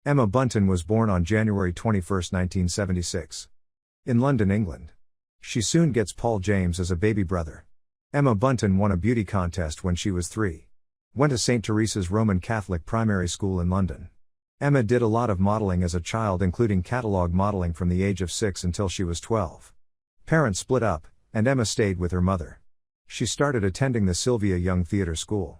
Emma Bunton was born on January 21, 1976. In London, England. She soon gets Paul James as a baby brother. Emma Bunton won a beauty contest when she was 3. Went to St. Theresa's Roman Catholic primary school in London. Emma did a lot of modeling as a child, including catalogue modeling from the age of 6 until she was 12. Parents split up, and Emma stayed with her mother. She started attending the Sylvia Young Theatre School.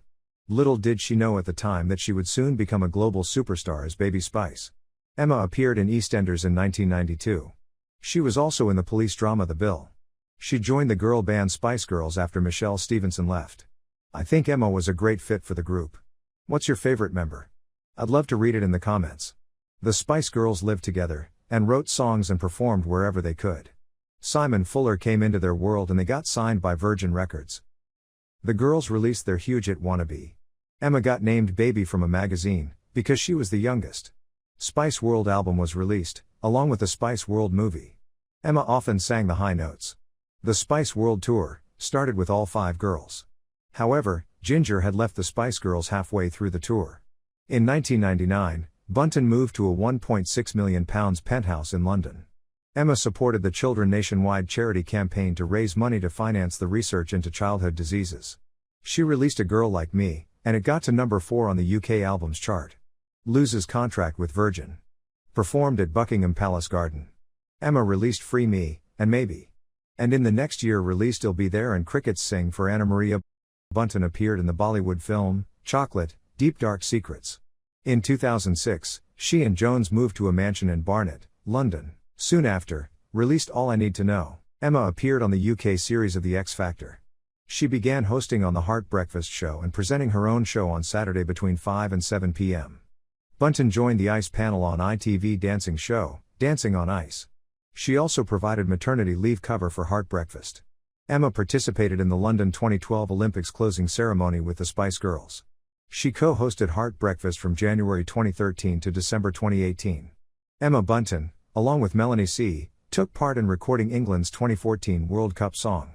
Little did she know at the time that she would soon become a global superstar as Baby Spice. Emma appeared in EastEnders in 1992. She was also in the police drama The Bill. She joined the girl band Spice Girls after Michelle Stephenson left. I think Emma was a great fit for the group. What's your favorite member? I'd love to read it in the comments. The Spice Girls lived together, and wrote songs and performed wherever they could. Simon Fuller came into their world and they got signed by Virgin Records. The girls released their huge hit Wannabe. Emma got named Baby from a magazine, because she was the youngest. Spice World album was released, along with the Spice World movie. Emma often sang the high notes. The Spice World tour started with all 5 girls. However, Ginger had left the Spice Girls halfway through the tour. In 1999, Bunton moved to a £1.6 million penthouse in London. Emma supported the Children Nationwide charity campaign to raise money to finance the research into childhood diseases. She released A Girl Like Me, and it got to number 4 on the UK albums chart. Loses contract with Virgin. Performed at Buckingham Palace Garden. Emma released Free Me, and Maybe. And in the next year released I'll Be There and Crickets Sing for Anamaria. Bunton appeared in the Bollywood film, Chocolate, Deep Dark Secrets. In 2006, she and Jones moved to a mansion in Barnet, London. Soon after, released All I Need to Know. Emma appeared on the UK series of The X Factor. She began hosting on the Heart Breakfast show and presenting her own show on Saturday between 5 and 7 p.m. Bunton joined the Ice panel on ITV dancing show, Dancing on Ice. She also provided maternity leave cover for Heart Breakfast. Emma participated in the London 2012 Olympics closing ceremony with the Spice Girls. She co-hosted Heart Breakfast from January 2013 to December 2018. Emma Bunton, along with Melanie C, took part in recording England's 2014 World Cup song.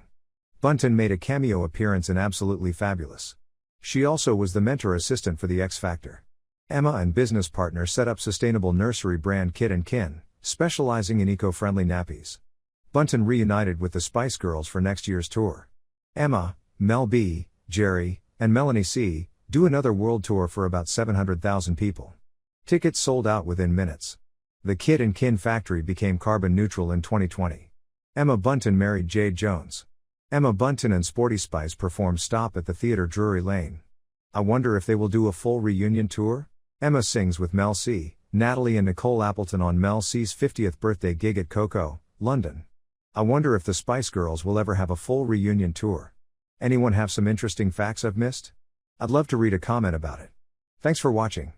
Bunton made a cameo appearance in Absolutely Fabulous. She also was the mentor assistant for The X Factor. Emma and business partner set up sustainable nursery brand Kit & Kin, specializing in eco-friendly nappies. Bunton reunited with the Spice Girls for next year's tour. Emma, Mel B, Geri, and Melanie C do another world tour for about 700,000 people. Tickets sold out within minutes. The Kit & Kin factory became carbon neutral in 2020. Emma Bunton married Jade Jones. Emma Bunton and Sporty Spice performed Stop at the theatre Drury Lane. I wonder if they will do a full reunion tour? Emma sings with Mel C, Natalie and Nicole Appleton on Mel C's 50th birthday gig at KOKO, London. I wonder if the Spice Girls will ever have a full reunion tour. Anyone have some interesting facts I've missed? I'd love to read a comment about it. Thanks for watching.